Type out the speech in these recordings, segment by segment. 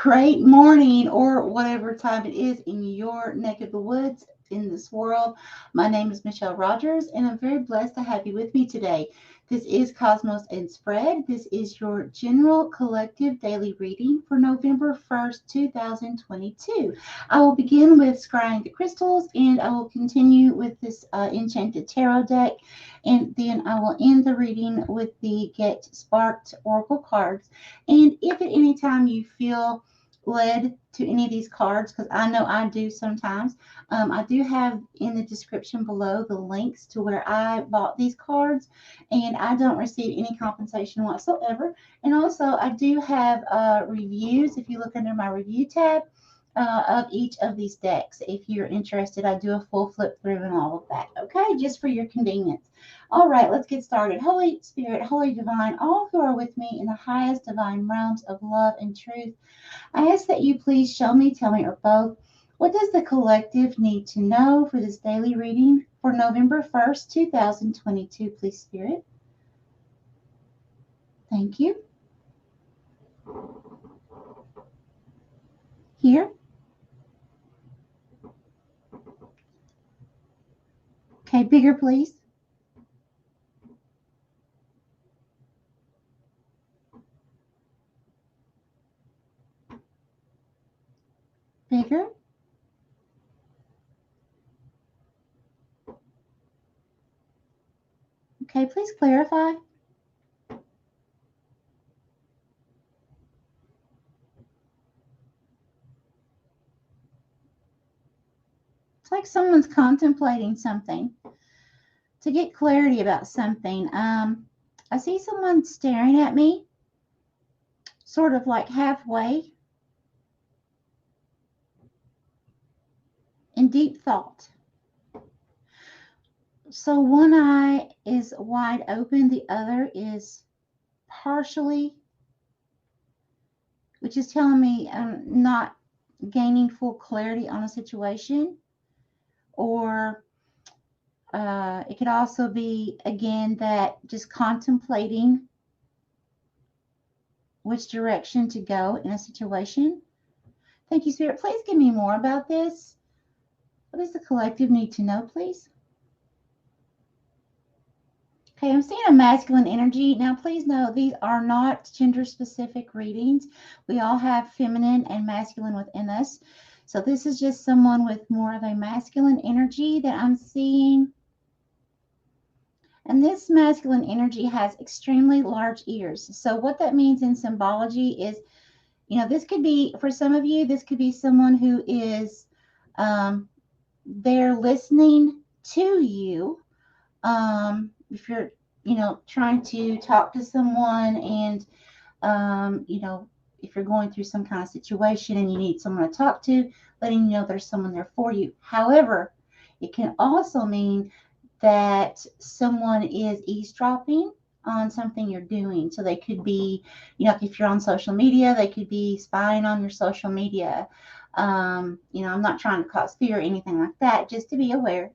great morning or whatever time it is in your neck of the woods in this world. My name is Michelle Rogers, and I'm very blessed to have you with me today. This is Cosmos and Spread. This is your general collective daily reading for November 1st, 2022. I will begin with scrying the crystals, and I will continue with this Enchanted Tarot deck, and then I will end the reading with the Get Sparked Oracle cards. And if at any time you feel led to any of these cards, because I know I do sometimes, I do have in the description below the links to where I bought these cards, and I don't receive any compensation whatsoever. And also, I do have reviews. If you look under my review tab, of each of these decks. If you're interested, I do a full flip through and all of that. Okay, just for your convenience. All right, let's get started. Holy Spirit, Holy Divine, all who are with me in the highest divine realms of love and truth, I ask that you please show me, tell me, or both, what does the collective need to know for this daily reading for November 1st, 2022, please, Spirit? Thank you. Here. Okay, bigger, please. Bigger. Okay, please clarify. It's like someone's contemplating something to get clarity about something. I see someone staring at me, sort of like halfway in deep thought. So one eye is wide open, the other is partially, which is telling me I'm not gaining full clarity on a situation. Or it could also be, again, that just contemplating which direction to go in a situation. Thank you, Spirit. Please give me more about this. What does the collective need to know, please? Okay, I'm seeing a masculine energy. Now, please know these are not gender-specific readings. We all have feminine and masculine within us. So this is just someone with more of a masculine energy that I'm seeing. And this masculine energy has extremely large ears. So what that means in symbology is, this could be, for some of you, this could be someone who is they're listening to you. If you're, trying to talk to someone, and, if you're going through some kind of situation and you need someone to talk to, letting you know there's someone there for you. However, it can also mean that someone is eavesdropping on something you're doing. So they could be, if you're on social media, they could be spying on your social media. I'm not trying to cause fear or anything like that, just to be aware,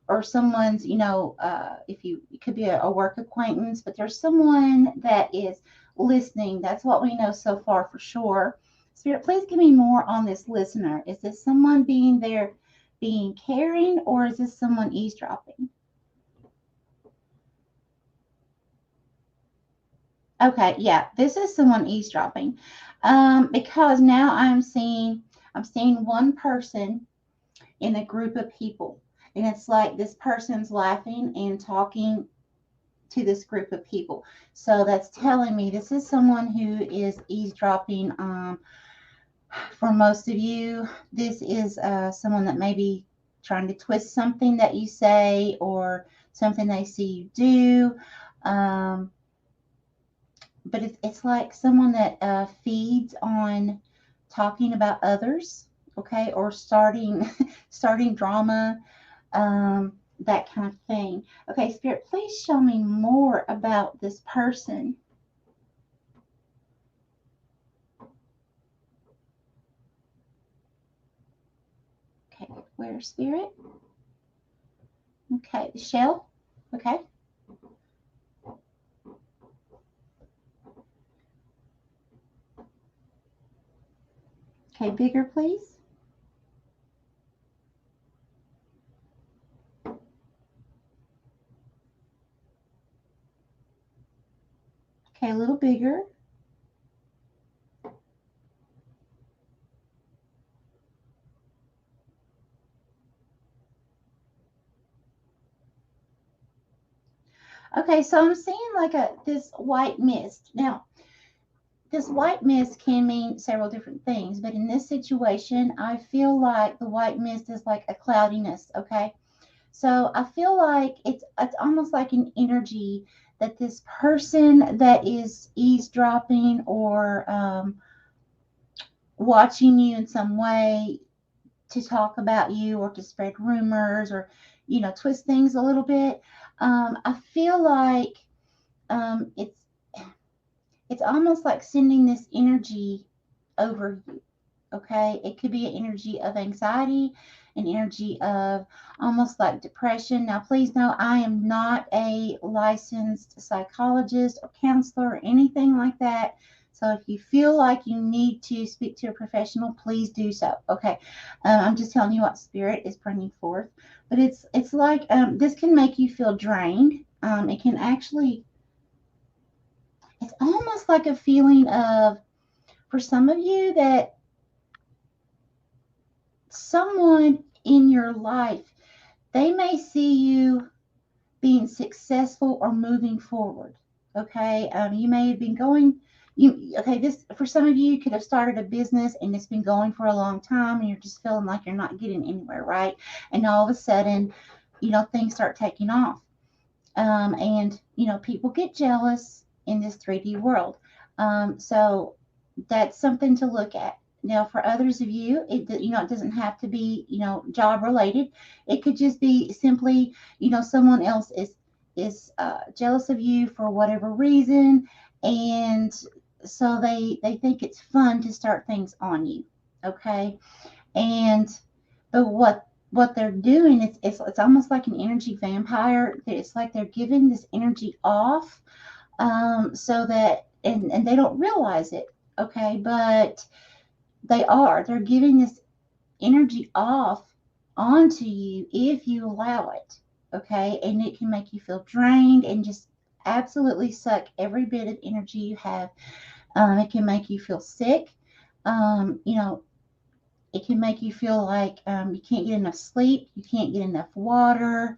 or someone's, it could be a work acquaintance, but there's someone that is listening. That's what we know so far for sure. Spirit, please give me more on this listener. Is this someone being there, being caring, or is this someone eavesdropping? Okay, yeah, this is someone eavesdropping, because now I'm seeing one person in a group of people, and it's like this person's laughing and talking to this group of people. So that's telling me this is someone who is eavesdropping. For most of you, this is someone that may be trying to twist something that you say or something they see you do. But it's like someone that feeds on talking about others, okay, or starting drama, that kind of thing. Okay, Spirit, please show me more about this person. Okay, where, Spirit? Okay, the shell. Okay. Okay, bigger, please. Okay, a little bigger. Okay, so I'm seeing like this white mist. Now, this white mist can mean several different things, but in this situation, I feel like the white mist is like a cloudiness, okay? So I feel like it's almost like an energy that this person that is eavesdropping or watching you in some way to talk about you or to spread rumors or twist things a little bit. I feel like um, it's it's almost like sending this energy over you. Okay, it could be an energy of anxiety, an energy of almost like depression. Now, please know I am not a licensed psychologist or counselor or anything like that. So if you feel like you need to speak to a professional, please do so. Okay, I'm just telling you what spirit is bringing forth. But it's like this can make you feel drained. It can actually, it's almost like a feeling of, for some of you, that someone in your life, they may see you being successful or moving forward. Okay, you may have been going. This, for some of you, could have started a business and it's been going for a long time, and you're just feeling like you're not getting anywhere, right? And all of a sudden, things start taking off, and people get jealous in this 3D world. So that's something to look at. Now, for others of you, it doesn't have to be job related. It could just be simply someone else is jealous of you for whatever reason, and so they think it's fun to start things on you. Okay, and but what they're doing is it's almost like an energy vampire. It's like they're giving this energy off, so that and they don't realize it. Okay, but they're giving this energy off onto you if you allow it. Okay, and it can make you feel drained and just absolutely suck every bit of energy you have. It can make you feel sick. Um, you know, it can make you feel like you can't get enough sleep, you can't get enough water.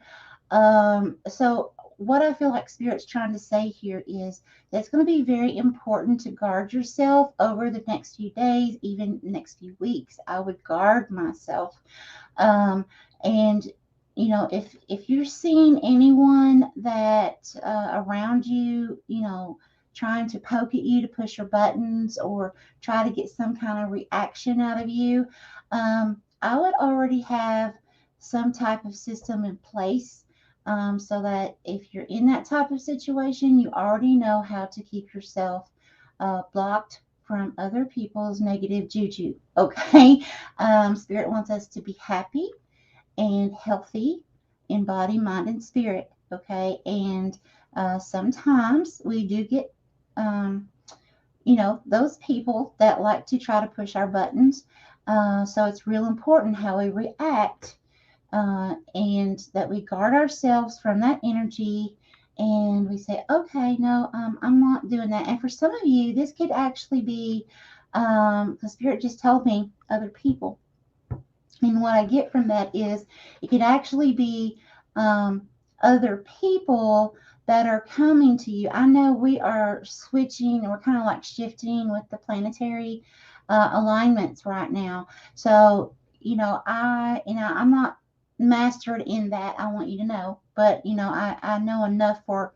So what I feel like Spirit's trying to say here is that it's going to be very important to guard yourself over the next few days, even the next few weeks. I would guard myself. And if you're seeing anyone that around you, trying to poke at you to push your buttons or try to get some kind of reaction out of you, I would already have some type of system in place, so that if you're in that type of situation, you already know how to keep yourself blocked from other people's negative juju. Okay, Spirit wants us to be happy and healthy in body, mind, and spirit. Okay, and sometimes we do get those people that like to try to push our buttons. So it's real important how we react, and that we guard ourselves from that energy. And we say, okay, no, I'm not doing that. And for some of you, this could actually be, the Spirit just told me, other people. And what I get from that is it could actually be other people that are coming to you. I know we are switching, we're kind of like shifting with the planetary alignments right now. So, I'm not mastered in that. I want you to know, but I know enough for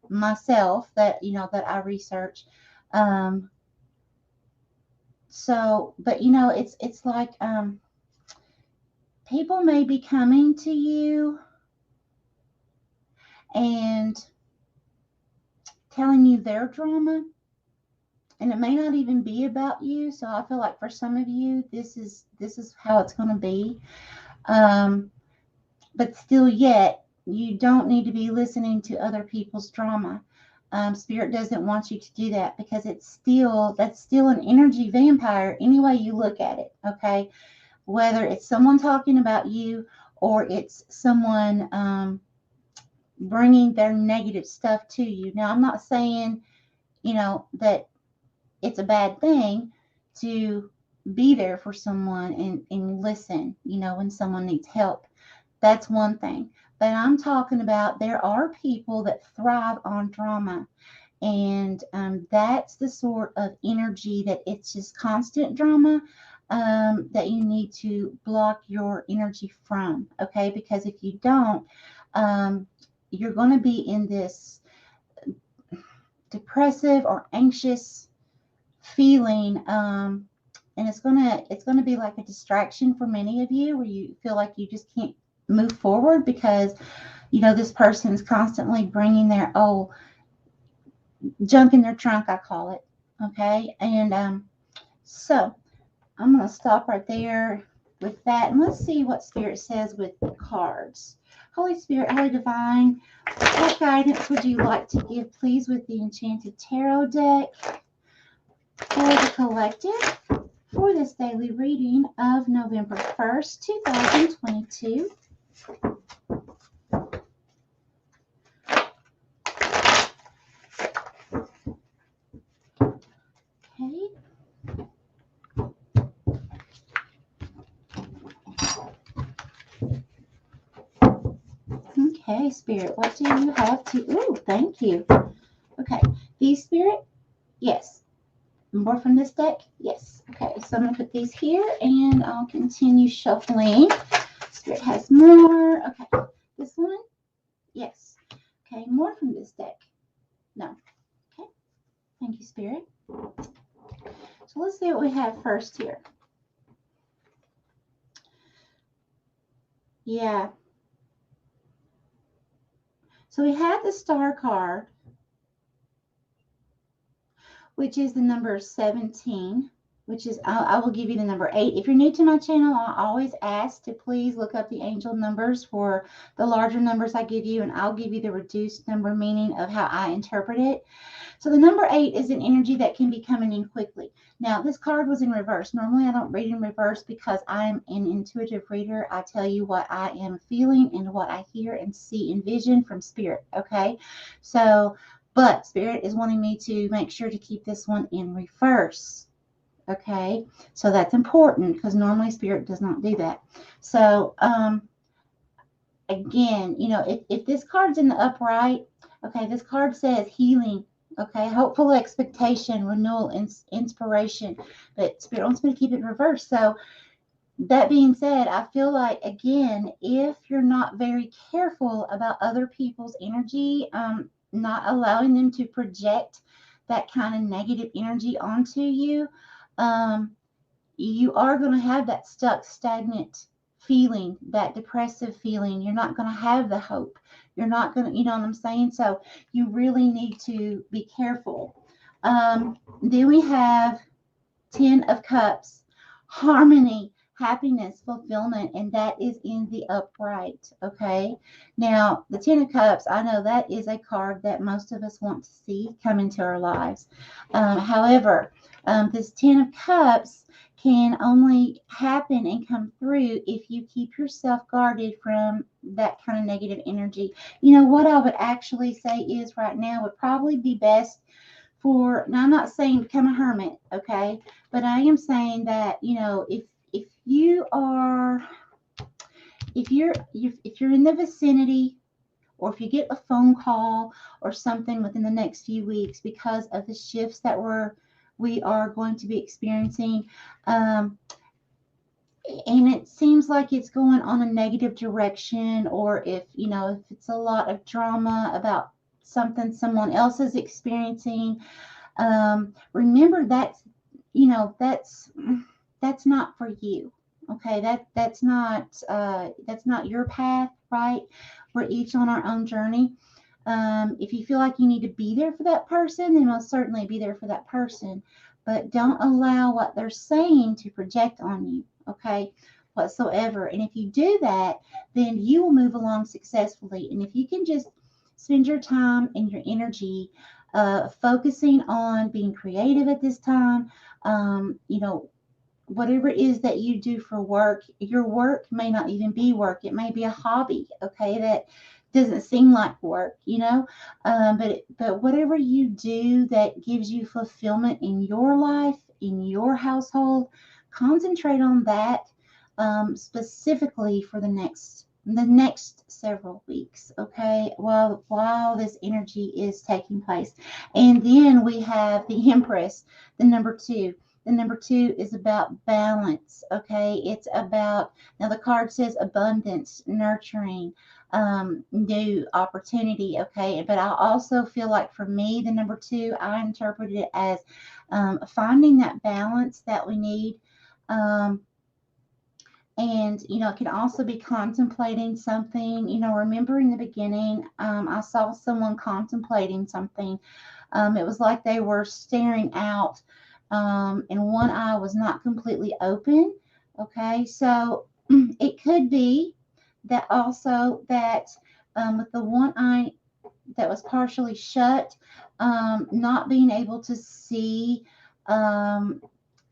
myself that that I research. Um, but it's like people may be coming to you and telling you their drama, and it may not even be about you. So I feel like for some of you, this is how it's going to be. But still, yet you don't need to be listening to other people's drama. Spirit doesn't want you to do that because that's still an energy vampire any way you look at it, okay? Whether it's someone talking about you or it's someone bringing their negative stuff to you. Now, I'm not saying, that it's a bad thing to be there for someone and listen, when someone needs help. That's one thing. But I'm talking about there are people that thrive on drama. And that's the sort of energy that it's just constant drama that you need to block your energy from. Okay. Because if you don't, you're going to be in this depressive or anxious feeling. And it's gonna be like a distraction for many of you, where you feel like you just can't move forward because this person's constantly bringing their junk in their trunk, I call it. Okay, and so I'm gonna stop right there with that, and let's see what Spirit says with the cards. Holy Spirit, Holy Divine, what guidance would you like to give, please, with the Enchanted Tarot deck for the collective for this daily reading of November 1st, 2022. Okay. Okay, Spirit, what do you have to... Ooh, thank you. Okay, these, Spirit? Yes. More from this deck? Yes. Okay, so I'm going to put these here, and I'll continue shuffling. Spirit has more. Okay, this one? Yes. Okay, more from this deck? No. Okay, thank you, Spirit. So let's see what we have first here. Yeah. So we had the Star card, which is the number 17, which is, I will give you the number 8. If you're new to my channel, I always ask to please look up the angel numbers for the larger numbers I give you, and I'll give you the reduced number meaning of how I interpret it. So the number 8 is an energy that can be coming in quickly. Now, this card was in reverse. Normally, I don't read in reverse because I'm an intuitive reader. I tell you what I am feeling and what I hear and see and vision from Spirit, okay? So, but Spirit is wanting me to make sure to keep this one in reverse, okay? So that's important because normally Spirit does not do that. So, again, if this card's in the upright, okay, this card says healing, okay, hopeful expectation, renewal, inspiration, but Spirit wants me to keep it reversed. So that being said, I feel like, again, if you're not very careful about other people's energy, not allowing them to project that kind of negative energy onto you, you are going to have that stuck, stagnant feeling, that depressive feeling. You're not going to have the hope. You're not going to, you know what I'm saying? So you really need to be careful. Then we have 10 of Cups, harmony, happiness, fulfillment, and that is in the upright, okay? Now, the 10 of Cups, I know that is a card that most of us want to see come into our lives. However, this 10 of Cups can only happen and come through if you keep yourself guarded from that kind of negative energy. What I would actually say is right now would probably be best for, now I'm not saying become a hermit, okay? But I am saying that, if you're in the vicinity, or if you get a phone call or something within the next few weeks because of the shifts that we are going to be experiencing, and it seems like it's going on a negative direction, or if it's a lot of drama about something someone else is experiencing, remember that's not for you, okay? That's not your path, right? We're each on our own journey. If you feel like you need to be there for that person, then most certainly be there for that person, but don't allow what they're saying to project on you, okay, whatsoever. And if you do that, then you will move along successfully. And if you can just spend your time and your energy focusing on being creative at this time. Whatever it is that you do for work, your work may not even be work. It may be a hobby, okay, that doesn't seem like work. But whatever you do that gives you fulfillment in your life, in your household, concentrate on that, specifically for the next several weeks, okay, while this energy is taking place. And then we have the Empress, the number two. The number two is about balance, okay? It's about, now the card says abundance, nurturing, new opportunity, okay? But I also feel like for me, the number two, I interpret it as finding that balance that we need. And, it can also be contemplating something. Remember in the beginning, I saw someone contemplating something. It was like they were staring out, and one eye was not completely open. Okay, so it could be that also that with the one eye that was partially shut, not being able to see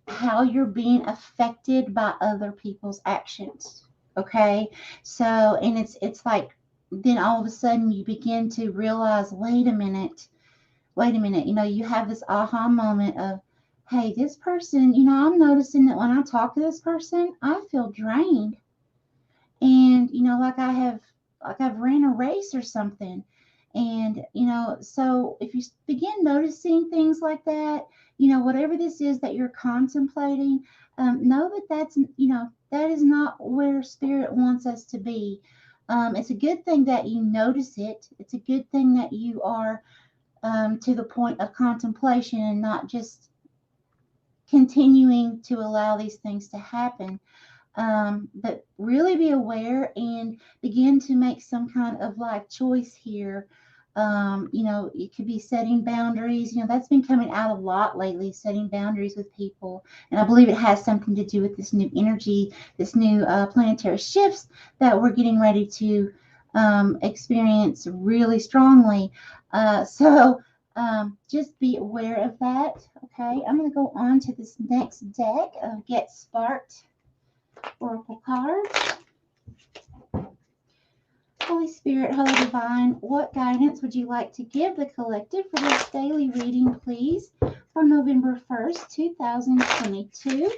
how you're being affected by other people's actions. Okay, so and it's like then all of a sudden you begin to realize, wait a minute, you have this aha moment of, hey, this person, I'm noticing that when I talk to this person, I feel drained. And, like I've ran a race or something. And, so if you begin noticing things like that, whatever this is that you're contemplating, know that that is not where spirit wants us to be. It's a good thing that you notice it. It's a good thing that you are to the point of contemplation and not just continuing to allow these things to happen. But really be aware and begin to make some kind of like choice here. It could be setting boundaries. That's been coming out a lot lately, setting boundaries with people. And I believe it has something to do with this new energy, this new planetary shifts that we're getting ready to experience really strongly. So just be aware of that. Okay, I'm going to go on to this next deck of Get Sparked Oracle cards. Holy Spirit, Holy Divine, what guidance would you like to give the collective for this daily reading, please, for November 1st, 2022?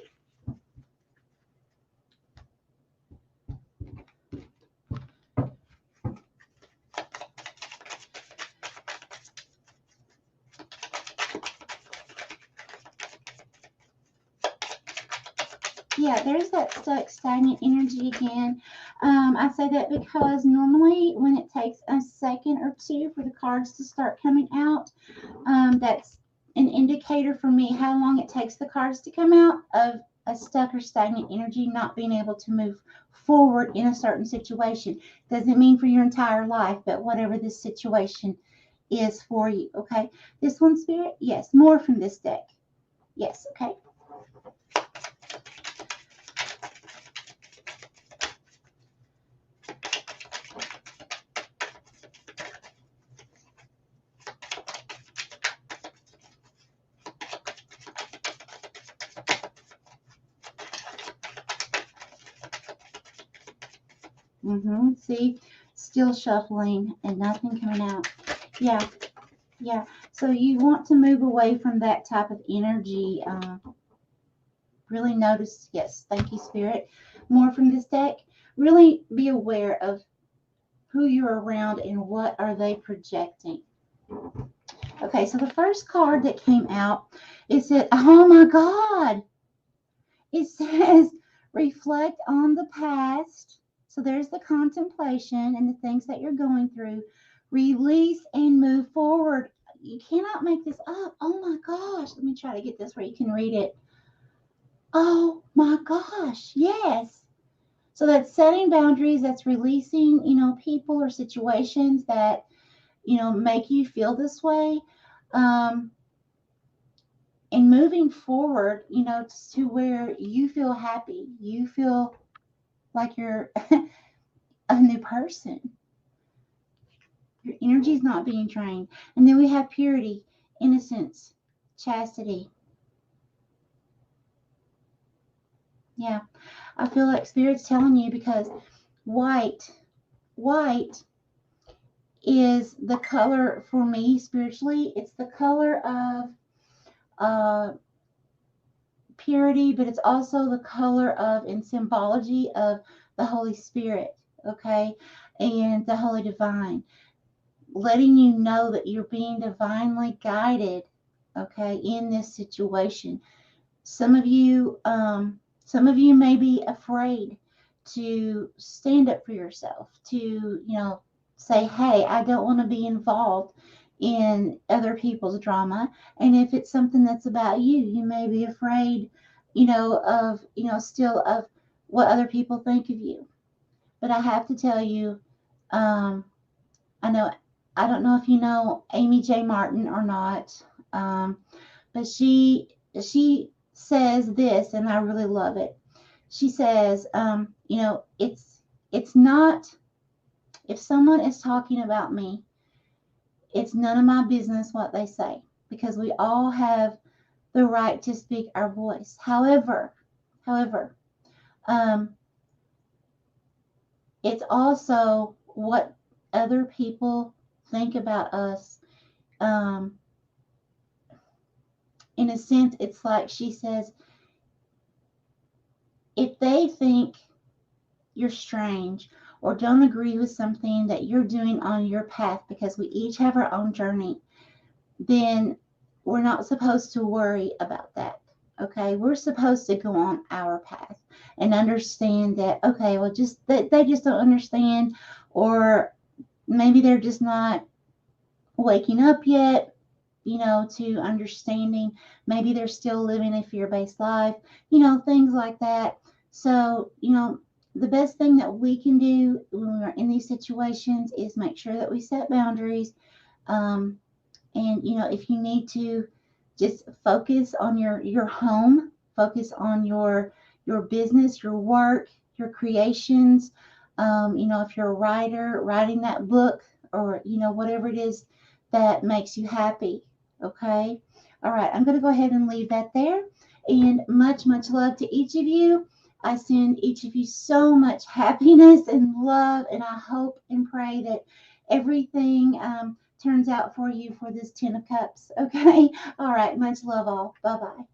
Yeah, there's that stuck, stagnant energy again. I say that because normally when it takes a second or two for the cards to start coming out, that's an indicator for me how long it takes the cards to come out of a stuck or stagnant energy not being able to move forward in a certain situation. Doesn't mean for your entire life, but whatever this situation is for you, okay? This one, Spirit? Yes, more from this deck. Yes, okay. See, still shuffling and nothing coming out. Yeah. So you want to move away from that type of energy. Really notice, yes, thank you, Spirit. More from this deck. Really be aware of who you're around and what are they projecting. Okay, so the first card that came out, it said, oh my God. It says, reflect on the past. So there's the contemplation and the things that you're going through. Release and move forward. You cannot make this up. Oh my gosh. Let me try to get this where you can read it. Oh my gosh. Yes. So that's setting boundaries. That's releasing, people or situations that, make you feel this way. And moving forward, to where you feel happy. You feel like you're a new person. Your energy is not being drained. And then we have purity. innocence, chastity. Yeah, I feel like Spirit's telling you, because white is the color for me spiritually. It's the color of purity, but it's also the color of, in symbology of, the Holy Spirit, okay, and the Holy Divine, letting you know that you're being divinely guided, okay, in this situation. Some of you may be afraid to stand up for yourself, to, say, hey, I don't want to be involved in other people's drama. And if it's something that's about you, you may be afraid, of, still of what other people think of you. But I have to tell you, I know, I don't know if you know Amy J. Martin or not, but she says this, and I really love it. She says, it's not, if someone is talking about me, it's none of my business what they say, because we all have the right to speak our voice. However, it's also what other people think about us. In a sense, it's like she says, if they think you're strange or don't agree with something that you're doing on your path, because we each have our own journey, then we're not supposed to worry about that. Okay, we're supposed to go on our path and understand that, okay, well, just that they just don't understand, or maybe they're just not waking up yet, to understanding. Maybe they're still living a fear-based life, things like that. So, the best thing that we can do when we're in these situations is make sure that we set boundaries. And, if you need to, just focus on your home, focus on your business, your work, your creations. If you're a writer, writing that book, or, whatever it is that makes you happy. Okay. All right. I'm going to go ahead and leave that there. And much, much love to each of you. I send each of you so much happiness and love. And I hope and pray that everything turns out for you for this 10 of Cups. Okay. All right. Much love all. Bye-bye.